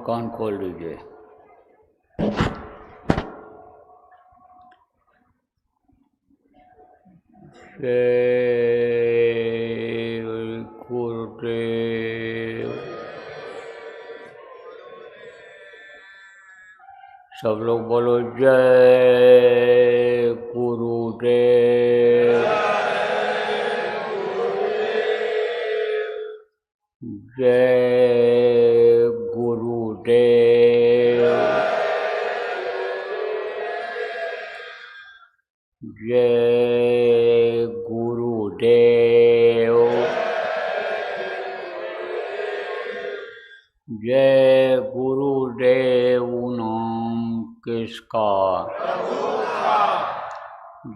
कान खोल लीजिए। जय गुरुदेव। सब लोग बोलो जय गुरुदेव। जय गुरुदेव। जय गुरुदेव। जय गुरुदेव नाम किसका?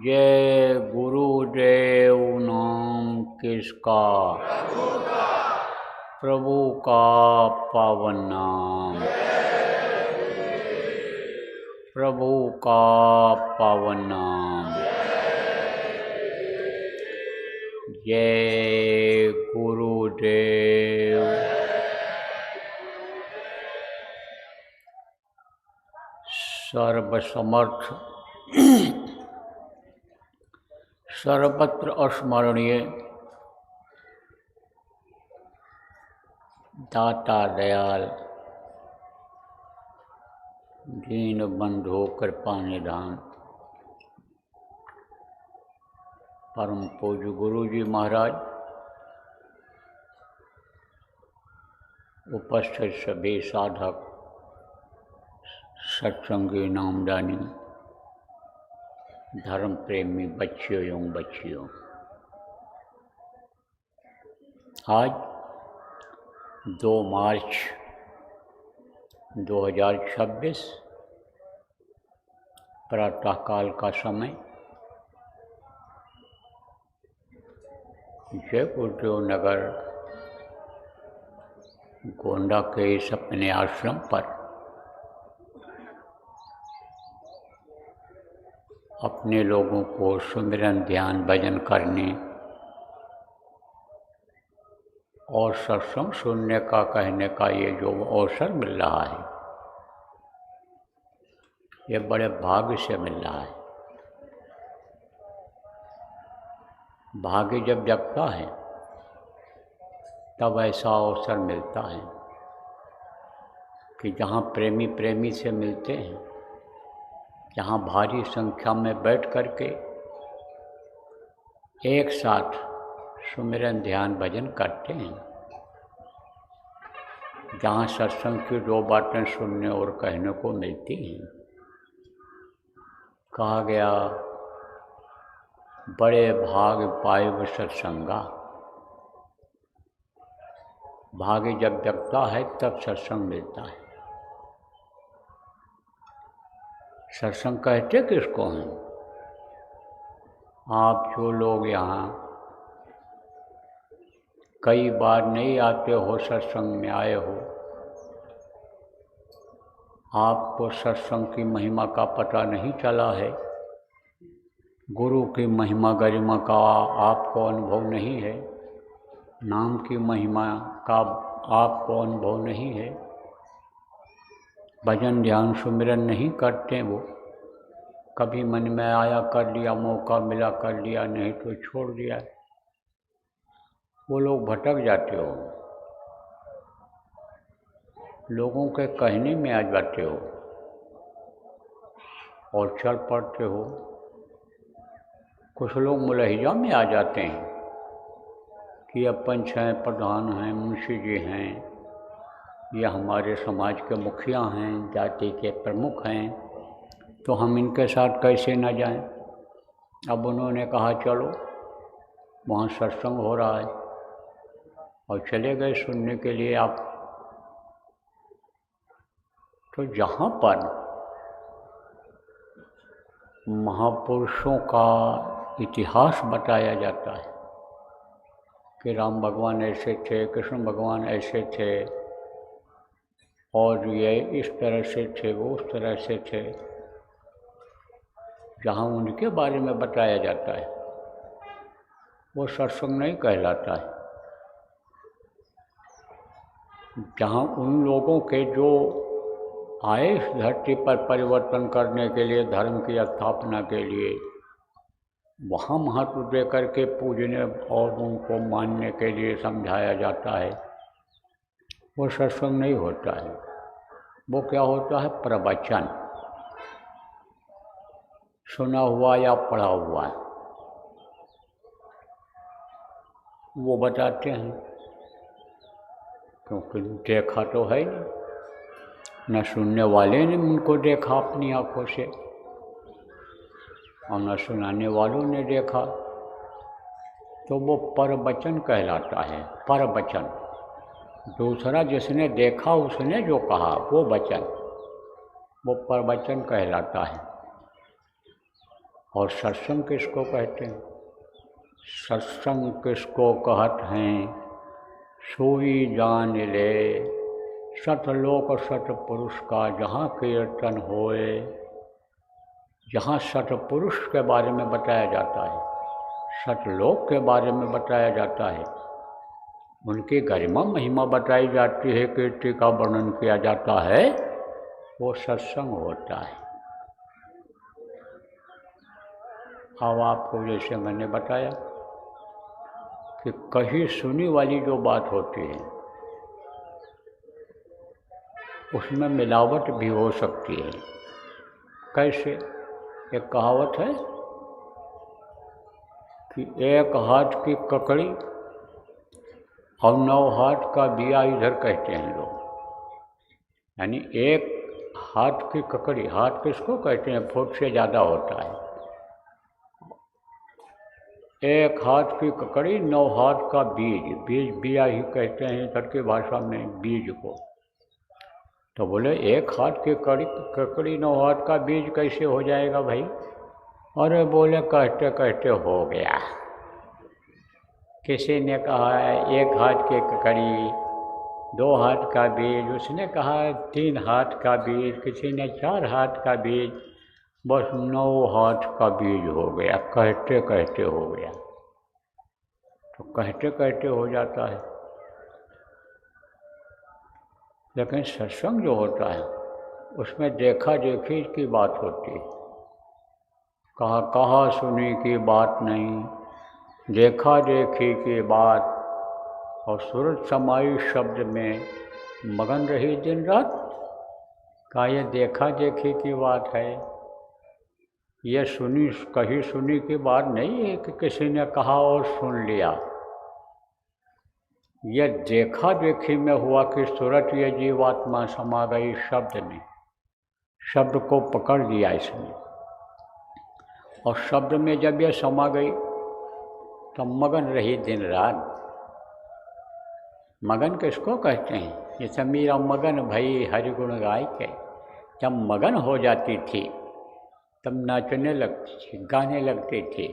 जय गुरुदेव नाम किसका? प्रभु का पावन नाम। प्रभु का पावन नाम। जय गुरुदेव। सर्वसमर्थ सर्वत्र अस्मरणीय दाता दयाल दीन बंधु कृपा निधान परम पूज्य गुरु जी महाराज, उपस्थित सभी साधक सत्संगी नामदानी धर्म प्रेमी बच्चियों एवं बच्चियों, आज 2 मार्च 2026 प्रातःकाल का समय जय गुरुदेव नगर गोंडा के इस अपने आश्रम पर अपने लोगों को सुमिरन ध्यान भजन करने और सत्संग सुनने का कहने का ये जो अवसर मिल रहा है, ये बड़े भाग्य से मिल रहा है। भाग्य जब जगता है तब ऐसा अवसर मिलता है कि जहाँ प्रेमी प्रेमी से मिलते हैं, जहाँ भारी संख्या में बैठ करके एक साथ सुमिरन ध्यान भजन करते हैं, जहाँ सत्संग की 2 बातें सुनने और कहने को मिलती हैं। कहा गया बड़े भाग पाए सत्संगा। भाग्य जब जगता है तब सत्संग मिलता है। सत्संग कहते किसको हैं? आप जो लोग यहाँ कई बार नहीं आते हो, सत्संग में आए हो, आपको सत्संग की महिमा का पता नहीं चला है, गुरु की महिमा गरिमा का आपको अनुभव नहीं है, नाम की महिमा का आपको अनुभव नहीं है, भजन ध्यान सुमिरन नहीं करते वो, कभी मन में आया कर लिया, मौका मिला कर लिया, नहीं तो छोड़ दिया, वो लोग भटक जाते हो, लोगों के कहने में आ जाते हो और चल पड़ते हो। कुछ लोग मुलहिजा में आ जाते हैं कि अब पंच हैं, प्रधान हैं, मुंशी जी हैं, या हमारे समाज के मुखिया हैं, जाति के प्रमुख हैं, तो हम इनके साथ कैसे न जाएं। अब उन्होंने कहा चलो वहाँ सत्संग हो रहा है और चले गए सुनने के लिए आप। तो जहाँ पर महापुरुषों का इतिहास बताया जाता है कि राम भगवान ऐसे थे, कृष्ण भगवान ऐसे थे, और ये इस तरह से थे, वो उस तरह से थे, जहाँ उनके बारे में बताया जाता है, वो सत्संग नहीं कहलाता है। जहाँ उन लोगों के जो आए इस धरती पर परिवर्तन करने के लिए, धर्म की स्थापना के लिए, वहाँ महत्व दे करके पूजने और उनको मानने के लिए समझाया जाता है, वो सत्संग नहीं होता है। वो क्या होता है? प्रवचन, सुना हुआ या पढ़ा हुआ, वो बताते हैं, क्योंकि देखा तो है नहीं, न सुनने वाले ने उनको देखा अपनी आँखों से और न सुनाने वालों ने देखा, तो वो परवचन कहलाता है। परवचन, दूसरा जिसने देखा उसने जो कहा वो वचन, वो परवचन कहलाता है। और सत्संग किसको कहते हैं? सत्संग किसको कहत हैं? सोई जान ले सतलोक सतपुरुष का जहाँ कीर्तन होए। जहाँ सतपुरुष के बारे में बताया जाता है, सतलोक के बारे में बताया जाता है, उनकी गरिमा महिमा बताई जाती है, कीर्ति का वर्णन किया जाता है, वो सत्संग होता है। अब आपको जैसे मैंने बताया कि कहीं सुनी वाली जो बात होती है उसमें मिलावट भी हो सकती है। कैसे? एक कहावत है कि एक हाथ की ककड़ी और 9 हाथ का दिया इधर कहते हैं लोग। यानी एक हाथ की ककड़ी, हाथ किसको कहते हैं? फुट से ज़्यादा होता है। एक हाथ की ककड़ी 9 हाथ का बीज, बीज बिया ही कहते हैं इधर की भाषा में बीज को। तो बोले एक हाथ की ककड़ी 9 हाथ का बीज कैसे हो जाएगा भाई? अरे बोले कहते कहते हो गया। किसी ने कहा है 1 हाथ की ककड़ी 2 हाथ का बीज, उसने कहा 3 हाथ का बीज, किसी ने 4 हाथ का बीज, बस 9 हाथ का बीज हो गया। कहते कहते हो गया, तो कहते कहते हो जाता है। लेकिन सत्संग जो होता है उसमें देखा देखी की बात होती है। कहा कहा सुनी की बात नहीं, देखा देखी की बात, और सूरत समाई शब्द में मगन रही दिन रात। कहा ये देखा देखी की बात है, ये कही सुनी की बात नहीं है कि किसी ने कहा और सुन लिया। ये देखा देखी में हुआ कि सूरत ये जीवात्मा समा गई शब्द में, शब्द को पकड़ लिया इसने, और शब्द में जब ये समा गई तो मगन रही दिन रात। मगन किसको कहते हैं? जैसे मीरा मगन भई हरिगुण गाय के, जब मगन हो जाती थी तब नाचने लगती थी, गाने लगती थी,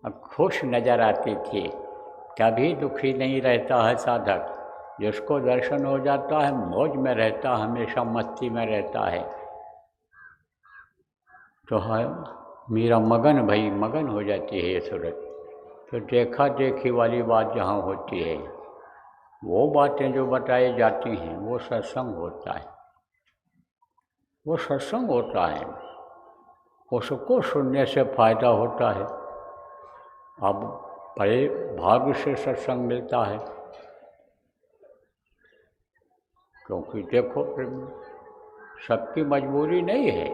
अब खुश नज़र आती थी। कभी दुखी नहीं रहता है साधक, जिसको दर्शन हो जाता है मौज में रहता, हमेशा मस्ती में रहता है। तो है मीरा मगन भई, मगन हो जाती है ये सूरत। तो देखा देखी वाली बात जहाँ होती है, वो बातें जो बताई जाती हैं वो सत्संग होता है। वो सत्संग होता है, उसको सुनने से फायदा होता है। अब बड़े भाग्य से सत्संग मिलता है, क्योंकि देखो सबकी मजबूरी नहीं है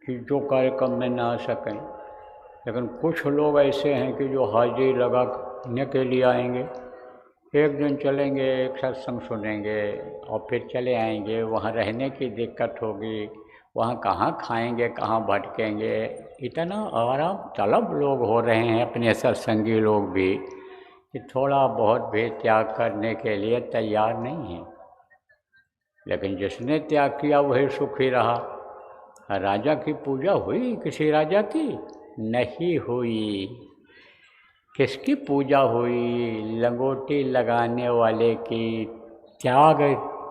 कि जो कार्यक्रम में ना आ सकें, लेकिन कुछ लोग ऐसे हैं कि जो हाजिरी लगाने के लिए आएंगे, एक दिन चलेंगे, एक सत्संग सुनेंगे और फिर चले आएंगे। वहाँ रहने की दिक्कत होगी, वहाँ कहाँ खाएंगे, कहाँ भटकेंगे। इतना आराम तलब लोग हो रहे हैं अपने सत्संगी लोग भी, कि थोड़ा बहुत भी त्याग करने के लिए तैयार नहीं हैं। लेकिन जिसने त्याग किया वही सुखी रहा। राजा की पूजा हुई किसी राजा की? नहीं हुई। किसकी पूजा हुई? लंगोटी लगाने वाले की, त्याग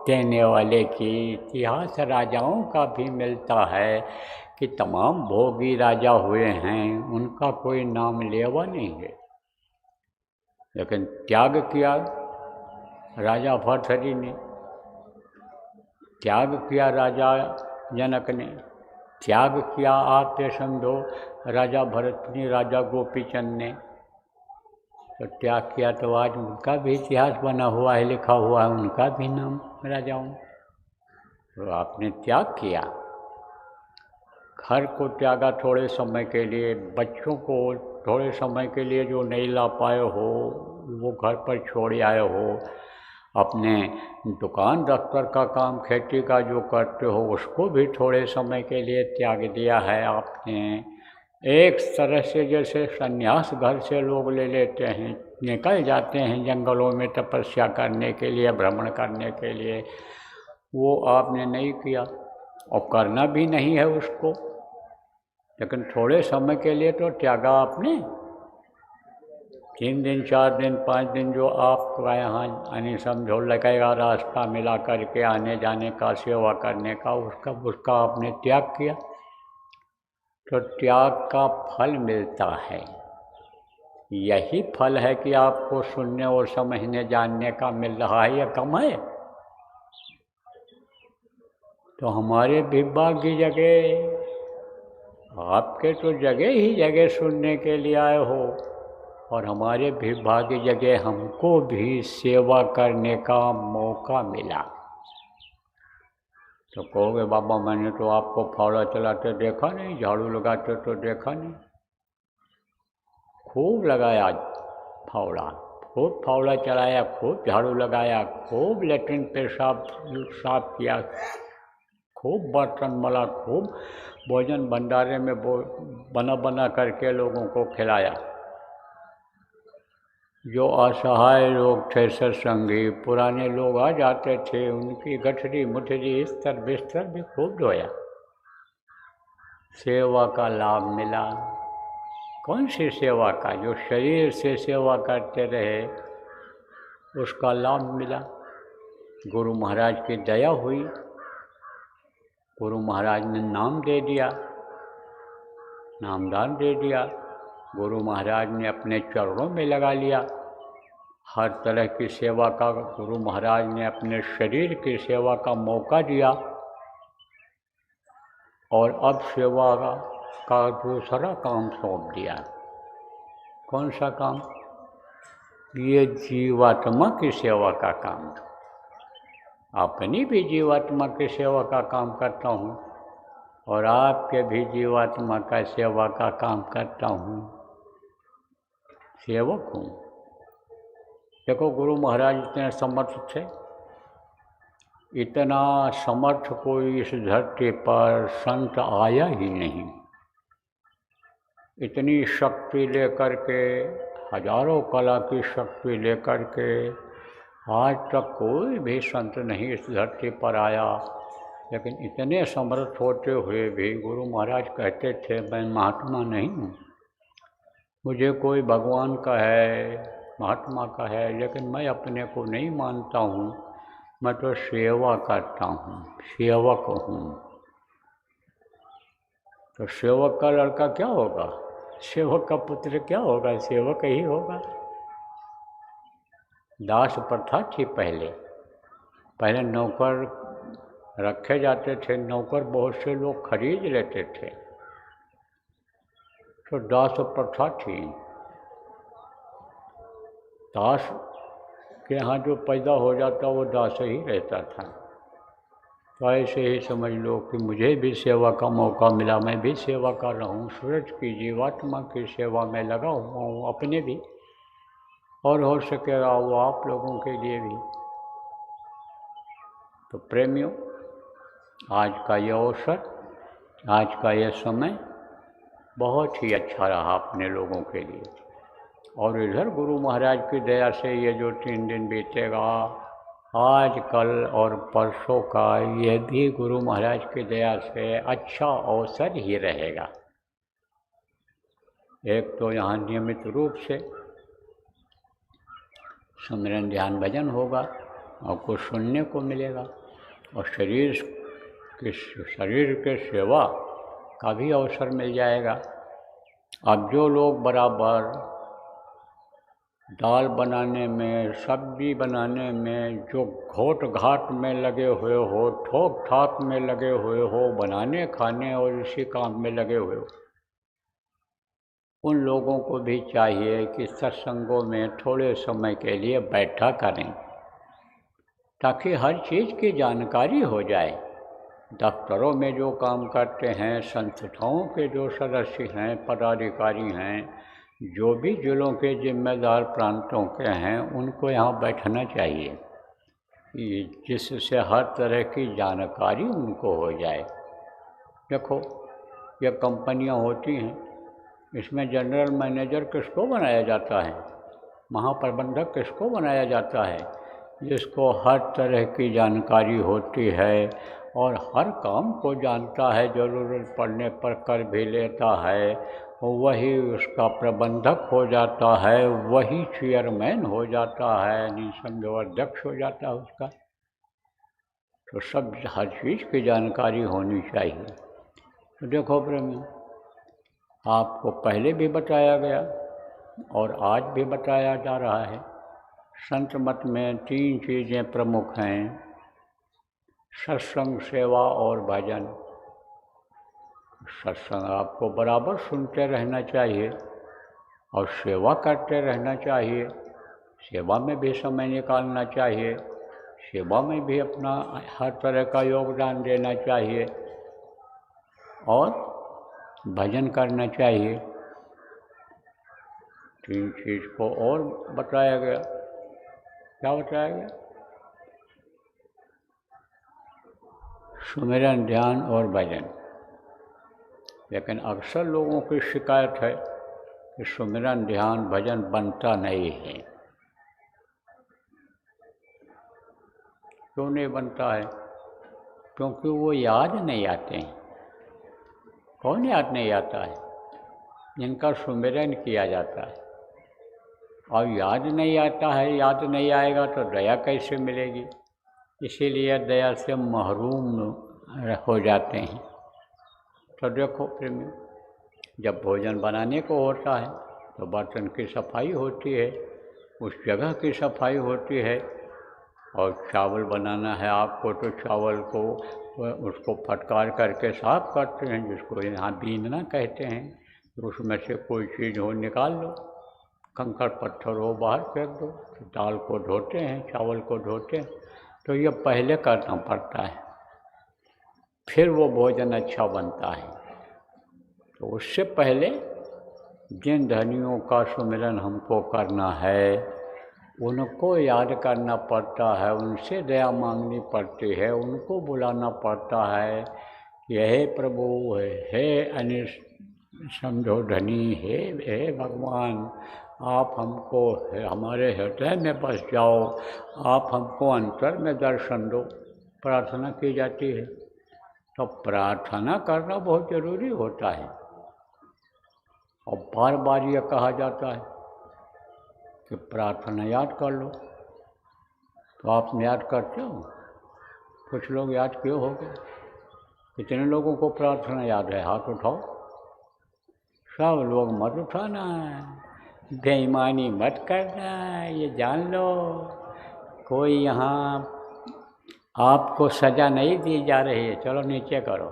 देने वाले की। इतिहास राजाओं का भी मिलता है कि तमाम भोगी राजा हुए हैं, उनका कोई नाम लेवा नहीं है, लेकिन त्याग किया राजा भर्तहरि ने त्याग किया, राजा जनक ने त्याग किया, आप ये समझो राजा भरत ने, राजा गोपीचंद ने तो त्याग किया, तो आज उनका भी इतिहास बना हुआ है, लिखा हुआ है उनका भी नाम राजाओं। तो आपने त्याग किया, घर को त्यागा थोड़े समय के लिए, बच्चों को थोड़े समय के लिए जो नहीं ला पाए हो वो घर पर छोड़ आए हो, अपने दुकान दफ्तर का काम, खेती का जो करते हो उसको भी थोड़े समय के लिए त्याग दिया है आपने। एक तरह से जैसे संन्यास घर से लोग ले लेते हैं, निकल जाते हैं जंगलों में तपस्या करने के लिए, भ्रमण करने के लिए, वो आपने नहीं किया और करना भी नहीं है उसको, लेकिन थोड़े समय के लिए तो त्यागा आपने। 3 दिन 4 दिन 5 दिन जो आपका यहाँ यानी समझो लगेगा रास्ता मिला करके आने जाने का, सेवा करने का, उसका आपने त्याग किया, तो त्याग का फल मिलता है। यही फल है कि आपको सुनने और समझने जानने का मिल रहा है, या कम है? तो हमारे भी भाग्य जगह, आपके तो जगह ही जगह सुनने के लिए आए हो, और हमारे भी भाग्य जगह हमको भी सेवा करने का मौका मिला। तो कहोगे बाबा मैंने तो आपको फावड़ा चलाते देखा नहीं, झाड़ू लगाते तो देखा नहीं। खूब लगाया फावड़ा, खूब फावड़ा चलाया, खूब झाड़ू लगाया, खूब लेटरिन पेशाब साफ किया, खूब बर्तन मला, खूब भोजन भंडारे में बना बना करके लोगों को खिलाया। जो असहाय लोग थे, सत्संगी पुराने लोग आ जाते थे, उनकी गठरी मुठरी स्तर बिस्तर भी खूब धोया। सेवा का लाभ मिला। कौन सी सेवा का? जो शरीर से सेवा करते रहे उसका लाभ मिला। गुरु महाराज की दया हुई, गुरु महाराज ने नाम दे दिया, नामदान दे दिया, गुरु महाराज ने अपने चरणों में लगा लिया। हर तरह की सेवा का गुरु महाराज ने अपने शरीर की सेवा का मौका दिया, और अब सेवा का दूसरा काम सौंप दिया। कौन सा काम? ये जीवात्मा की सेवा का काम। अपनी भी जीवात्मा की सेवा का काम करता हूँ, और आपके भी जीवात्मा का सेवा का काम करता हूँ, सेवक हूँ। देखो गुरु महाराज इतने समर्थ थे, इतना समर्थ कोई इस धरती पर संत आया ही नहीं। इतनी शक्ति लेकर के, हजारों कला की शक्ति लेकर के आज तक कोई भी संत नहीं इस धरती पर आया। लेकिन इतने समर्थ होते हुए भी गुरु महाराज कहते थे मैं महात्मा नहीं हूँ, मुझे कोई भगवान का है, महात्मा का है, लेकिन मैं अपने को नहीं मानता हूँ, मैं तो सेवा करता हूँ, सेवक हूँ। तो सेवक का लड़का क्या होगा? सेवक का पुत्र क्या होगा? सेवक ही होगा। दास प्रथा थी पहले नौकर रखे जाते थे, नौकर बहुत से लोग खरीद लेते थे, तो दास प्रथा थी। दास के यहाँ जो पैदा हो जाता वो दास ही रहता था। तो ऐसे ही समझ लो कि मुझे भी सेवा का मौका मिला, मैं भी सेवा कर रहा हूँ, सूरज की जीवात्मा की सेवा में लगा हुआ हूँ, अपने भी, और हो सकेगा वो आप लोगों के लिए भी। तो प्रेमियों, आज का ये अवसर, आज का ये समय बहुत ही अच्छा रहा अपने लोगों के लिए। और इधर गुरु महाराज की दया से ये जो 3 दिन बीतेगा, आज कल और परसों का, ये भी गुरु महाराज की दया से अच्छा अवसर ही रहेगा। एक तो यहाँ नियमित रूप से सिमरन ध्यान भजन होगा और कुछ सुनने को मिलेगा, और शरीर के सेवा का भी अवसर मिल जाएगा। अब जो लोग बराबर दाल बनाने में, सब्जी बनाने में, जो घोट घाट में लगे हुए हो, ठोक ठाक में लगे हुए हो, बनाने खाने और इसी काम में लगे हुए हो, उन लोगों को भी चाहिए कि सत्संगों में थोड़े समय के लिए बैठा करें, ताकि हर चीज़ की जानकारी हो जाए। दफ्तरों में जो काम करते हैं, संस्थाओं के जो सदस्य हैं, पदाधिकारी हैं, जो भी जिलों के जिम्मेदार प्रांतों के हैं, उनको यहाँ बैठना चाहिए, जिससे हर तरह की जानकारी उनको हो जाए। देखो, ये कंपनियाँ होती हैं, इसमें जनरल मैनेजर किसको बनाया जाता है, महाप्रबंधक किसको बनाया जाता है, जिसको हर तरह की जानकारी होती है और हर काम को जानता है, ज़रूरत पड़ने पर कर भी लेता है, वही उसका प्रबंधक हो जाता है, वही चेयरमैन हो जाता है, यानी समझो अध्यक्ष हो जाता है उसका। तो सब हर चीज़ की जानकारी होनी चाहिए। तो देखो प्रेमी, आपको पहले भी बताया गया और आज भी बताया जा रहा है, संत मत में 3 चीज़ें प्रमुख हैं: सत्संग, सेवा और भजन। सत्संग आपको बराबर सुनते रहना चाहिए और सेवा करते रहना चाहिए। सेवा में भी समय निकालना चाहिए, सेवा में भी अपना हर तरह का योगदान देना चाहिए और भजन करना चाहिए। 3 चीज़ को और बताया गया। क्या बताया गया? सुमिरन, ध्यान और भजन। लेकिन अक्सर लोगों की शिकायत है कि सुमिरन, ध्यान, भजन बनता नहीं है। क्यों नहीं बनता है? क्योंकि वो याद नहीं आते हैं। कौन याद नहीं आता है? जिनका सुमिरन किया जाता है। और याद नहीं आता है, याद नहीं आएगा तो दया कैसे मिलेगी? इसीलिए दया से महरूम हो जाते हैं। तो देखो प्रेमी, जब भोजन बनाने को होता है तो बर्तन की सफाई होती है, उस जगह की सफाई होती है। और चावल बनाना है आपको तो चावल को उसको फटकार करके साफ करते हैं, जिसको यहाँ बीनना कहते हैं। तो उसमें से कोई चीज़ हो निकाल लो, कंकड़ पत्थर हो बाहर फेंक दो। तो दाल को धोते हैं, चावल को धोते हैं। तो ये पहले करना पड़ता है, फिर वो भोजन अच्छा बनता है। तो उससे पहले जिन धनियों का सुमिरन हमको करना है, उनको याद करना पड़ता है, उनसे दया मांगनी पड़ती है, उनको बुलाना पड़ता है कि हे प्रभु, हे अनिश समझो धनी, हे भगवान, आप हमको हमारे हृदय में बस जाओ, आप हमको अंतर में दर्शन दो। प्रार्थना की जाती है। तो प्रार्थना करना बहुत ज़रूरी होता है। और बार बार ये कहा जाता है कि प्रार्थना याद कर लो। तो आप याद करते हो? कुछ लोग याद क्यों हो गए? कितने लोगों को प्रार्थना याद है? हाथ उठाओ। सब लोग मत उठाना, बेईमानी मत करना, ये जान लो कोई यहाँ आपको सज़ा नहीं दी जा रही है। चलो नीचे करो,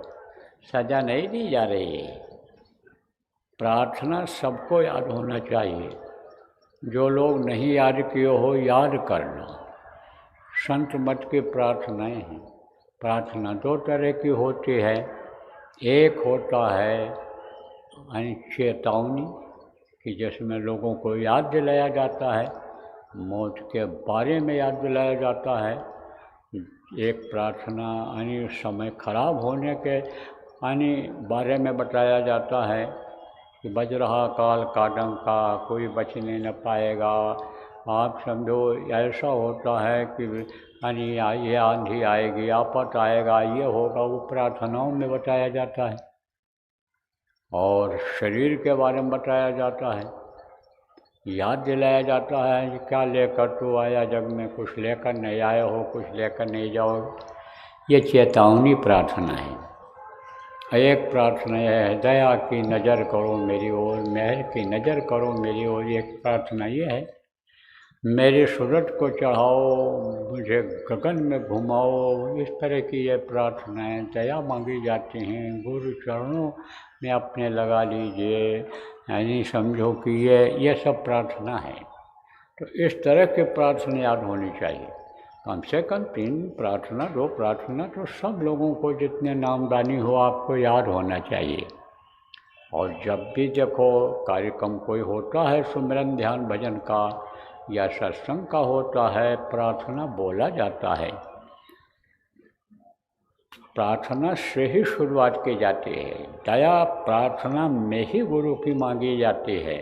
सज़ा नहीं दी जा रही है। प्रार्थना सबको याद होना चाहिए। जो लोग नहीं याद किए हो, याद कर लो। संत मत की प्रार्थनाएं हैं। प्रार्थना 2 तरह की होती है। एक होता है चेतावनी, कि जिसमें लोगों को याद दिलाया जाता है, मौत के बारे में याद दिलाया जाता है। एक प्रार्थना यानी समय खराब होने के बारे में बताया जाता है कि बज रहा काल का डंका, कोई बचने न पाएगा। आप समझो ऐसा होता है कि यानी ये आंधी आएगी, आफत आएगा, ये होगा, वो प्रार्थनाओं में बताया जाता है। और शरीर के बारे में बताया जाता है, याद दिलाया जाता है कि क्या लेकर तू आया जग में, कुछ लेकर नहीं आए हो, कुछ लेकर नहीं जाओगे। ये चेतावनी प्रार्थना है। एक प्रार्थना है दया की नज़र करो मेरी ओर, मेहर की नज़र करो मेरी ओर। एक प्रार्थना ये है मेरी सूरत को चढ़ाओ, मुझे गगन में घुमाओ, इस तरह की ये प्रार्थनाएं दया मांगी जाती हैं। गुरु चरणों में अपने लगा लीजिए, यानी समझो कि ये सब प्रार्थना है। तो इस तरह की प्रार्थना याद होनी चाहिए, कम से कम 3 प्रार्थना 2 प्रार्थना तो सब लोगों को, जितने नामदानी हो, आपको याद होना चाहिए। और जब भी देखो कार्यक्रम कोई होता है, सुमिरन ध्यान भजन का या सत्संग का होता है, प्रार्थना बोला जाता है। प्रार्थना से ही शुरुआत की जाती है। दया प्रार्थना में ही गुरु की मांगी जाती है।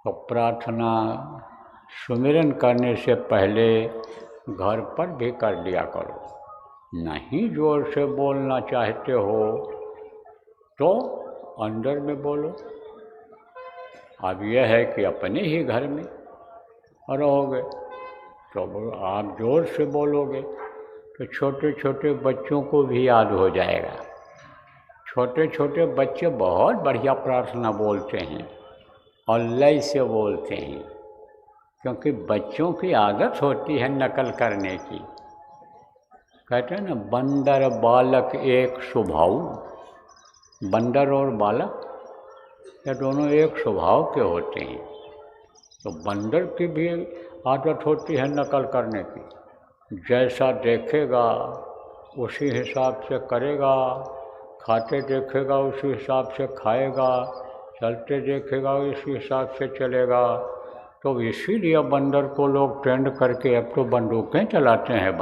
तो प्रार्थना सुमिरन करने से पहले घर पर भी कर लिया करो। नहीं जोर से बोलना चाहते हो तो अंदर में बोलो। अब यह है कि अपने ही घर में रहोगे तो आप जोर से बोलोगे तो छोटे छोटे बच्चों को भी याद हो जाएगा। छोटे छोटे बच्चे बहुत बढ़िया प्रार्थना बोलते हैं और लय से बोलते हैं, क्योंकि बच्चों की आदत होती है नकल करने की। कहते हैं ना, बंदर बालक एक स्वभाव। बंदर और बालक ये दोनों एक स्वभाव के होते हैं। तो बंदर की भी आदत होती है नकल करने की। जैसा देखेगा उसी हिसाब से करेगा, खाते देखेगा उसी हिसाब से खाएगा, चलते देखेगा उसी हिसाब से चलेगा। तो इसीलिए बंदर को लोग ट्रेंड करके अब तो बंदूकें चलाते हैं।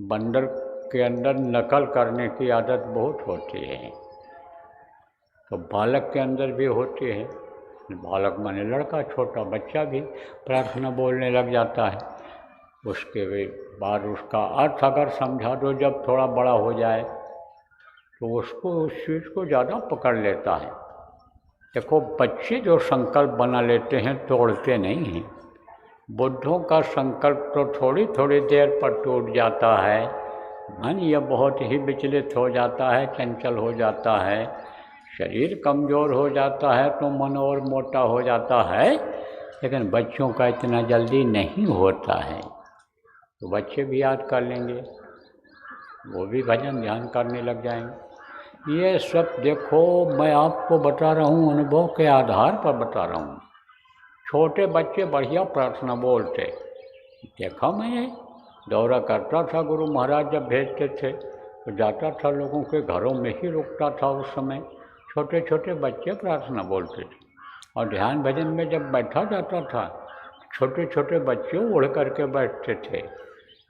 बंदर के अंदर नकल करने की आदत बहुत होती है। तो बालक के अंदर भी होती है। बालक माने लड़का, छोटा बच्चा भी प्रार्थना बोलने लग जाता है। उसके बाद उसका अर्थ अगर समझा दो, जब थोड़ा बड़ा हो जाए तो उसको उस चीज़ को ज़्यादा पकड़ लेता है। देखो, बच्चे जो संकल्प बना लेते हैं तोड़ते नहीं हैं। बुद्धों का संकल्प तो थोड़ी थोड़ी देर पर टूट जाता है। मन यह बहुत ही विचलित हो जाता है, चंचल हो जाता है, शरीर कमज़ोर हो जाता है तो मन और मोटा हो जाता है। लेकिन बच्चों का इतना जल्दी नहीं होता है। तो बच्चे भी याद कर लेंगे, वो भी भजन ध्यान करने लग जाएंगे। ये सब देखो मैं आपको बता रहा हूँ, अनुभव के आधार पर बता रहा हूँ। छोटे बच्चे बढ़िया प्रार्थना बोलते, देखा मैंने, दौरा करता था। गुरु महाराज जब भेजते थे तो जाता था, लोगों के घरों में ही रुकता था। उस समय छोटे छोटे बच्चे प्रार्थना बोलते थे। और ध्यान भजन में जब बैठा जाता था, छोटे छोटे बच्चे उड़ करके बैठते थे।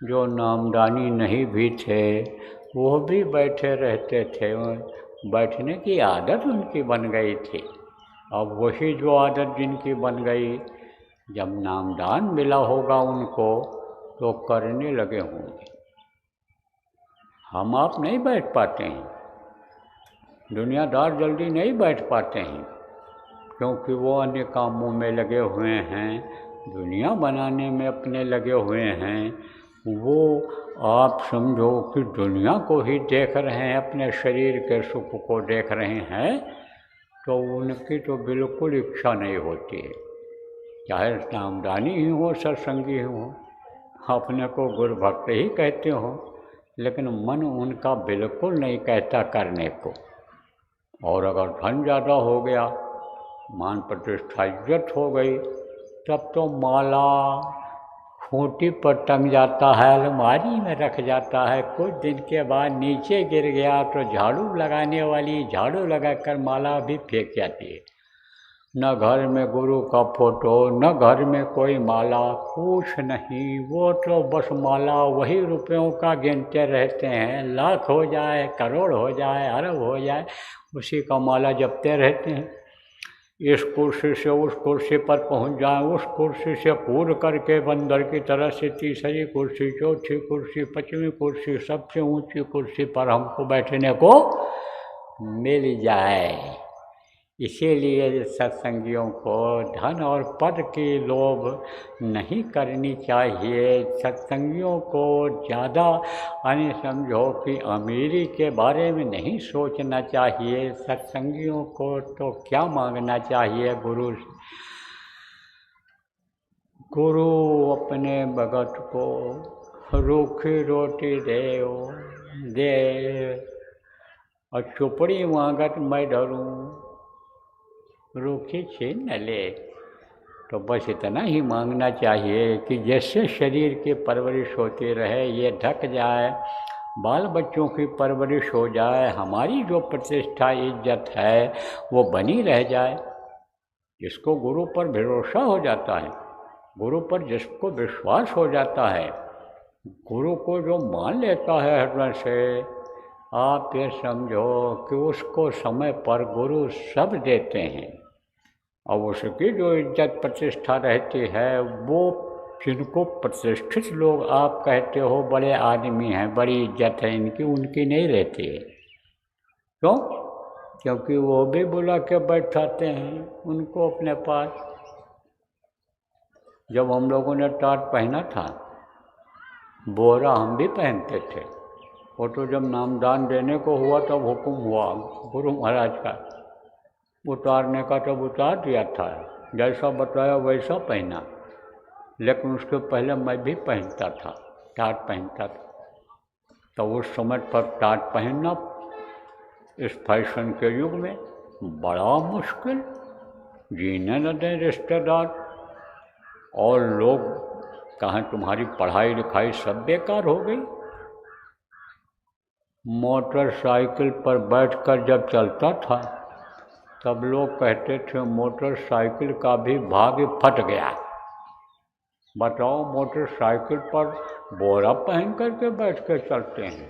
जो नामदानी नहीं भी थे वो भी बैठे रहते थे। बैठने की आदत उनकी बन गई थी। अब वही जो आदत जिनकी बन गई, जब नामदान मिला होगा उनको तो करने लगे होंगे। हम आप नहीं बैठ पाते हैं, दुनियादार जल्दी नहीं बैठ पाते हैं, क्योंकि वो अन्य कामों में लगे हुए हैं, दुनिया बनाने में अपने लगे हुए हैं। वो आप समझो कि दुनिया को ही देख रहे हैं, अपने शरीर के सुख को देख रहे हैं, तो उनकी तो बिल्कुल इच्छा नहीं होती है। चाहे नामदानी ही हो, सत्संगी ही हो, अपने को गुरु भक्त ही कहते हो, लेकिन मन उनका बिल्कुल नहीं कहता करने को। और अगर धन ज़्यादा हो गया, मान प्रतिष्ठा इज्जत हो गई, तब तो माला खूंटी पर टंग जाता है, अलमारी में रख जाता है। कुछ दिन के बाद नीचे गिर गया तो झाड़ू लगाने वाली झाड़ू लगाकर माला भी फेंक जाती है। न घर में गुरु का फोटो, न घर में कोई माला, कुछ नहीं। वो तो बस माला वही रुपयों का गिनते रहते हैं। लाख हो जाए, करोड़ हो जाए, अरब हो जाए, उसी का माला जपते रहते हैं। इस कुर्सी से उस कुर्सी पर पहुंच जाए, उस कुर्सी से कूद करके बंदर की तरह से तीसरी कुर्सी, चौथी कुर्सी, पांचवी कुर्सी, सबसे ऊंची कुर्सी पर हमको बैठने को मिल जाए। इसीलिए सत्संगियों को धन और पद की लोभ नहीं करनी चाहिए। सत्संगियों को ज़्यादा यानी समझो कि अमीरी के बारे में नहीं सोचना चाहिए। सत्संगियों को तो क्या मांगना चाहिए गुरु से, गुरु अपने भगत को रूखी रोटी दे और चुपड़ी मांगत मैं धरूं, रूखी छीन न ले। तो बस इतना ही मांगना चाहिए कि जैसे शरीर की परवरिश होती रहे, ये ढक जाए, बाल बच्चों की परवरिश हो जाए, हमारी जो प्रतिष्ठा इज्जत है वो बनी रह जाए। जिसको गुरु पर भरोसा हो जाता है, गुरु पर जिसको विश्वास हो जाता है, गुरु को जो मान लेता है हृदय से, आप ये समझो कि उसको समय पर गुरु सब देते हैं। और उसकी जो इज्जत प्रतिष्ठा रहती है, वो जिनको प्रतिष्ठित लोग आप कहते हो बड़े आदमी हैं, बड़ी इज्जत है इनकी, उनकी नहीं रहती है। क्यों? क्योंकि वो भी बुला के बैठाते हैं उनको अपने पास। जब हम लोगों ने टाट पहना था, बोरा हम भी पहनते थे। वो तो जब नामदान देने को हुआ तब हुक्म हुआ गुरु महाराज का उतारने का, तब उतार दिया था। जैसा बताया वैसा पहना, लेकिन उसके पहले मैं भी पहनता था, टाट पहनता था। तो उस समय पर टाट पहनना इस फैशन के युग में बड़ा मुश्किल, जीने न दें रिश्तेदार, और लोग कहें तुम्हारी पढ़ाई लिखाई सब बेकार हो गई। मोटरसाइकिल पर बैठकर जब चलता था तब लोग कहते थे मोटरसाइकिल का भी भाग्य फट गया। बताओ, मोटरसाइकिल पर बोरा पहन करके बैठ कर चलते हैं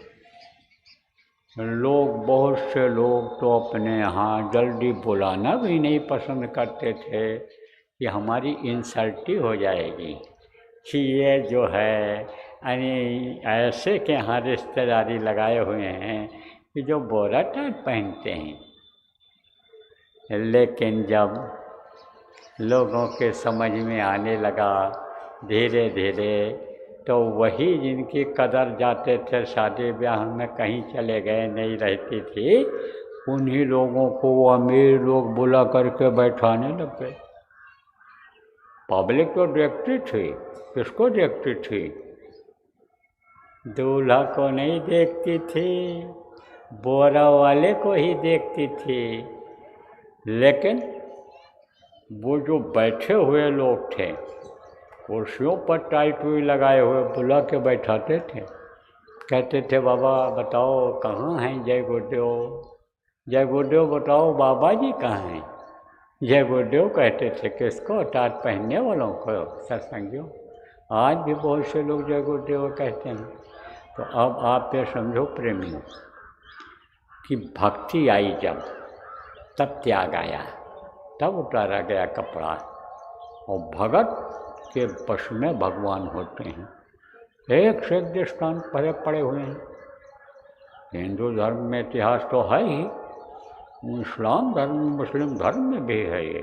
लोग। बहुत से लोग तो अपने यहाँ जल्दी बुलाना भी नहीं पसंद करते थे कि हमारी इंसल्टी हो जाएगी कि ये जो है यानी ऐसे के यहाँ रिश्तेदारी लगाए हुए हैं कि जो बोरा टाट पहनते हैं। लेकिन जब लोगों के समझ में आने लगा धीरे धीरे, तो वही जिनकी कदर जाते थे शादी ब्याह में कहीं चले गए नहीं रहती थी, उन्हीं लोगों को वो अमीर लोग बुला करके बैठाने लग गए। पब्लिक तो देखती थी, किसको देखती थी? दूल्हा को नहीं देखती थी, बोरा वाले को ही देखती थी। लेकिन वो जो बैठे हुए लोग थे, कुर्सियों पर टाई टुई लगाए हुए बुला के बैठाते थे, कहते थे बाबा बताओ कहाँ हैं जय गुरुदेव, जय गुरुदेव बताओ बाबा जी कहाँ हैं। जय गुरुदेव कहते थे किसको? टाट पहनने वालों को, सत्संगियों। आज भी बहुत से लोग जय गुरुदेव कहते हैं। तो अब आप ये समझो प्रेमियों कि भक्ति आई जब, तब त्याग आया, तब उतारा गया कपड़ा। और भगत के वश में भगवान होते हैं। एक से एक दृष्टांत पड़े हुए हैं। हिंदू धर्म में इतिहास तो है ही, इस्लाम धर्म मुस्लिम धर्म में भी है ये।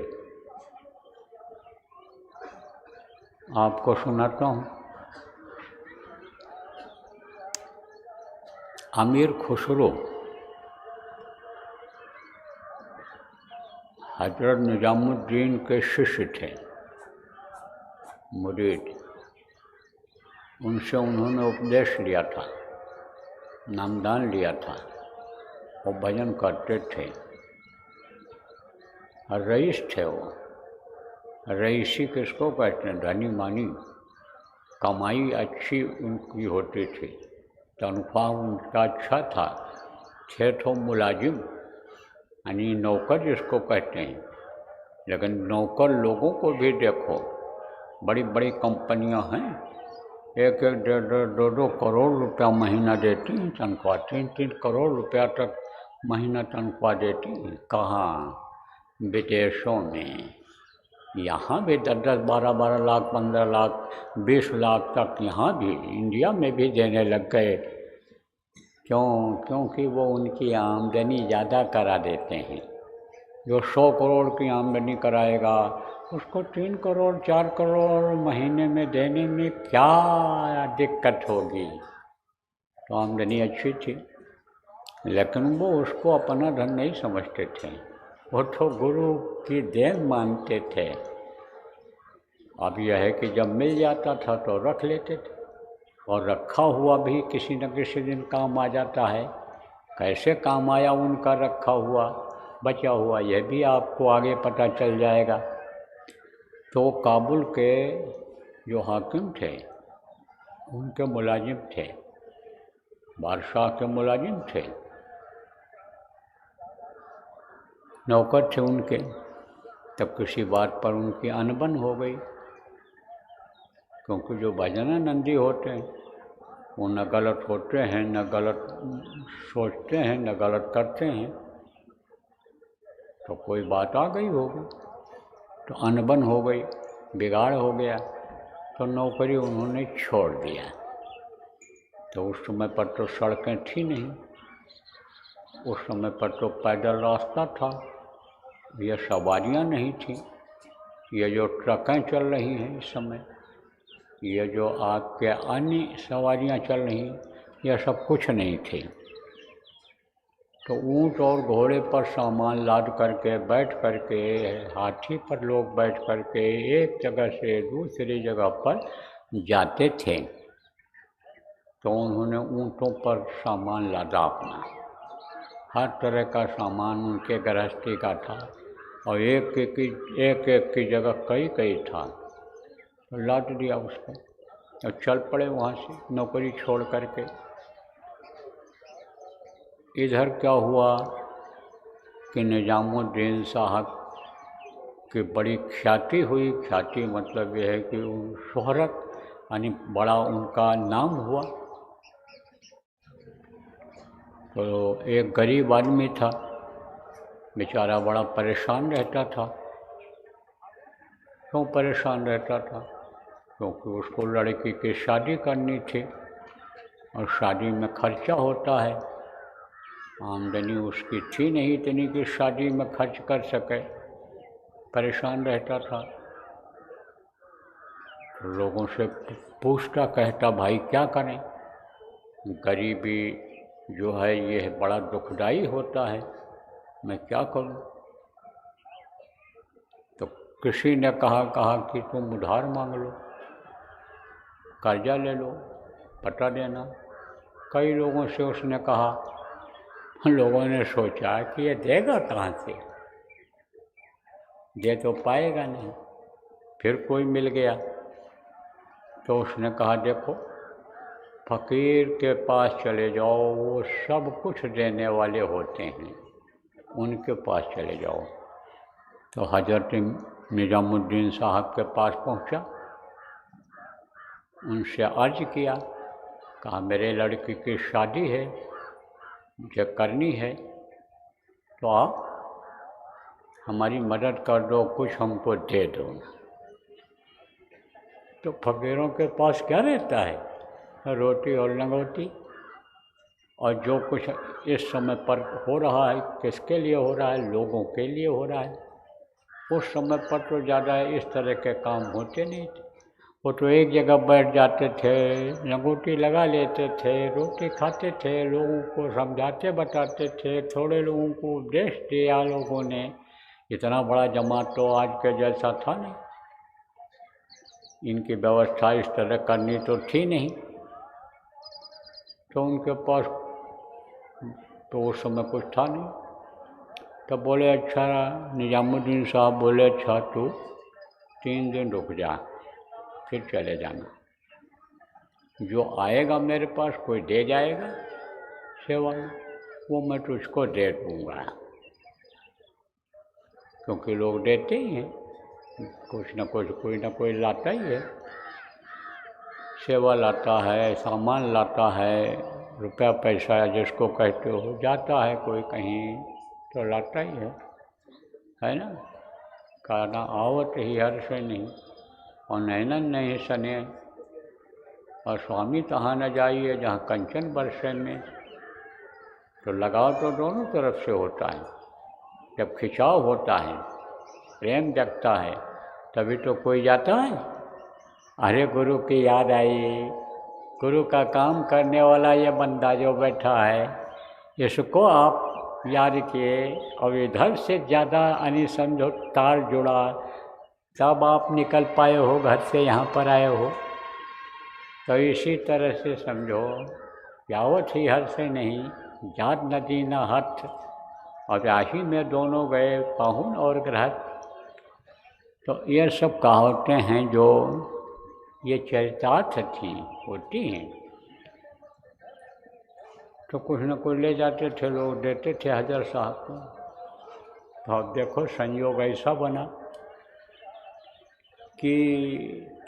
आपको सुनाता हूँ। अमीर खुसरो हजरत निजामुद्दीन के शिष्य थे, मुरीद। उनसे उन्होंने उपदेश लिया था, नामदान लिया था, वो भजन करते थे। रईस थे वो। रईसी किसको कहते हैं? धनी मानी, कमाई अच्छी उनकी होती थी, तनख्वाह उनका अच्छा था। थे तो मुलाजिम यानी नौकर जिसको कहते हैं। लेकिन नौकर लोगों को भी देखो, बड़ी बड़ी कंपनियां हैं, एक एक दो करोड़ रुपया महीना देती हैं तनख्वाह, 3 करोड़ रुपया तक महीना तनख्वाह देती हैं। कहाँ? विदेशों में। यहाँ भी 10-10, 12-12 लाख, 15 लाख, 20 लाख तक यहाँ भी इंडिया में भी देने लग गए। क्यों? क्योंकि वो उनकी आमदनी ज़्यादा करा देते हैं। जो 100 करोड़ की आमदनी कराएगा, उसको 3 करोड़ 4 करोड़ महीने में देने में क्या दिक्कत होगी? तो आमदनी अच्छी थी, लेकिन वो उसको अपना धन नहीं समझते थे। वो तो गुरु की देन मानते थे। अब यह है कि जब मिल जाता था तो रख लेते थे, और रखा हुआ भी किसी न किसी दिन काम आ जाता है। कैसे काम आया उनका रखा हुआ बचा हुआ, यह भी आपको आगे पता चल जाएगा। तो काबुल के जो हाकिम थे उनके मुलाजिम थे, बादशाह के मुलाजिम थे, नौकर थे उनके। तब किसी बात पर उनकी अनबन हो गई, क्योंकि जो भजनानंदी होते हैं वो न गलत होते हैं, न गलत सोचते हैं, न गलत करते हैं। तो कोई बात आ गई होगी, तो अनबन हो गई, बिगाड़ हो गया, तो नौकरी उन्होंने छोड़ दिया। तो उस समय पर तो सड़कें थी नहीं, उस समय पर तो पैदल रास्ता था, ये सवारियां नहीं थी। ये जो ट्रकें चल रही हैं इस समय, ये जो आपके अन्य सवारियां चल रही, यह सब कुछ नहीं थी। तो ऊंट और घोड़े पर सामान लाद करके बैठ करके, हाथी पर लोग बैठ करके एक जगह से दूसरी जगह पर जाते थे। तो उन्होंने ऊँटों पर सामान लादा अपना, हर तरह का सामान उनके गृहस्थी का था, और एक एक की जगह कई था। तो लाद दिया उस पर और चल पड़े वहाँ से नौकरी छोड़ करके। इधर क्या हुआ कि निजामुद्दीन साहब की बड़ी ख्याति हुई। ख्याति मतलब यह है कि शोहरत, यानी बड़ा उनका नाम हुआ। तो एक गरीब आदमी था, बेचारा बड़ा परेशान रहता था। क्यों परेशान रहता था? क्योंकि उसको लड़की की शादी करनी थी, और शादी में खर्चा होता है। आमदनी उसकी थी नहीं इतनी कि शादी में खर्च कर सके, परेशान रहता था। तो लोगों से पूछता, कहता भाई क्या करें, गरीबी जो है ये बड़ा दुखदाई होता है, मैं क्या करूं? तो किसी ने कहा कि तुम उधार मांग लो, कर्जा ले लो, पता देना। कई लोगों से उसने कहा, लोगों ने सोचा कि ये देगा कहाँ से, दे तो पाएगा नहीं। फिर कोई मिल गया तो उसने कहा देखो, फ़कीर के पास चले जाओ, वो सब कुछ देने वाले होते हैं, उनके पास चले जाओ। तो हज़रत निजामुद्दीन साहब के पास पहुंचा, उनसे अर्ज किया, कहा मेरे लड़की की शादी है, मुझे करनी है, तो आप हमारी मदद कर दो, कुछ हमको दे दो। तो फ़कीरों के पास क्या रहता है? रोटी और लंगोटी। और जो कुछ इस समय पर हो रहा है, किसके लिए हो रहा है? लोगों के लिए हो रहा है। उस समय पर तो ज़्यादा इस तरह के काम होते नहीं थे। वो तो एक जगह बैठ जाते थे, लंगोटी लगा लेते थे, रोटी खाते थे, लोगों को समझाते बताते थे, थोड़े लोगों को उपदेश दिया लोगों ने। इतना बड़ा जमात तो आज के जैसा था नहीं, इनकी व्यवस्था इस तरह करनी तो थी नहीं। तो उनके पास तो उस समय कुछ था नहीं। तब बोले अच्छा, निजामुद्दीन साहब बोले अच्छा तू 3 दिन रुक जा, फिर चले जाना, जो आएगा मेरे पास कोई दे जाएगा सेवा, वो मैं तुझको दे दूँगा। क्योंकि लोग देते ही हैं, कुछ न कुछ कोई न कोई लाता ही है, सेवा लाता है, सामान लाता है, रुपया पैसा जिसको कहते हो, जाता है कोई कहीं तो लाता ही है ना। कहना आवत ही हर्ष नहीं, और नैनन नहीं सने, और स्वामी तहाँ न जाइए जहाँ कंचन बरसे में। तो लगाव तो दोनों तरफ से होता है। जब खिंचाव होता है, प्रेम जगता है, तभी तो कोई जाता है। अरे गुरु की याद आई, गुरु का काम करने वाला ये बंदा जो बैठा है, इसको आप याद किए, और इधर से ज़्यादा समझो तार जुड़ा, तब आप निकल पाए हो घर से यहाँ पर आए हो। तो इसी तरह से समझो, यावत ही हर से नहीं जात नदी न हथ, और राशि में दोनों गए पाहुन और गृहस्थ। तो ये सब कहावतें हैं जो ये चरितार्थ थी, होती हैं। तो कुछ न कुछ ले जाते थे लोग, देते थे हजर साहब को। तो अब देखो संयोग ऐसा बना कि